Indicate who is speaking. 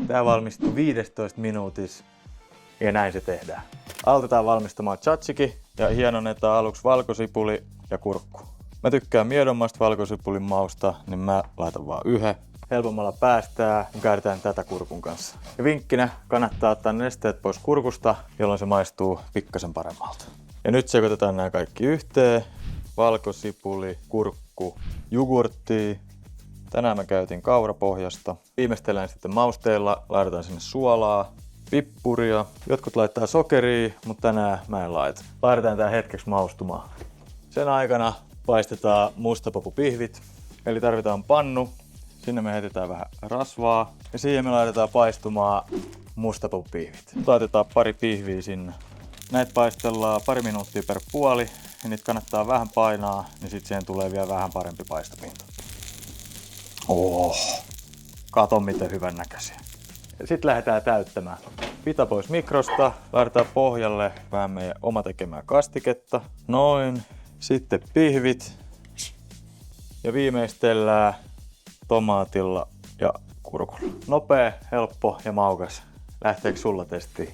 Speaker 1: Tää valmistuu 15 minuutissa ja näin se tehdään. Aloitetaan valmistamaan tzatziki ja hienonnetaan aluksi valkosipuli ja kurkku. Mä tykkään miedommasta valkosipulin mausta, niin mä laitan vaan yhden. Helpommalla päästään, niin käytetään tätä kurkun kanssa. Ja vinkkinä, kannattaa ottaa nesteet pois kurkusta, jolloin se maistuu pikkasen paremmalta. Ja nyt sekoitetaan nämä kaikki yhteen. Valkosipuli, kurkku, jogurttia. Tänään mä käytin kaurapohjasta. Viimeistelen sitten mausteilla, laitetaan sinne suolaa, pippuria. Jotkut laittaa sokeria, mutta tänään mä en laita. Laitetaan tää hetkeksi maustumaan. Sen aikana paistetaan mustapopupihvit. Eli tarvitaan pannu. Sinne me heitetään vähän rasvaa. Ja siihen me laitetaan paistumaan mustapopupihvit. Laitetaan pari pihviä sinne. Näitä paistellaan pari minuuttia per puoli. Ja niitä kannattaa vähän painaa, niin sitten siihen tulee vielä vähän parempi paistopinta. Kato miten hyvän näköisiä. Sitten lähdetään täyttämään. Pita pois mikrosta, laitetaan pohjalle vähän meidän oma tekemää kastiketta. Noin. Sitten pihvit. Ja viimeistellään tomaatilla ja kurkulla. Nopea, helppo ja maukas. Lähteekö sulla testiin?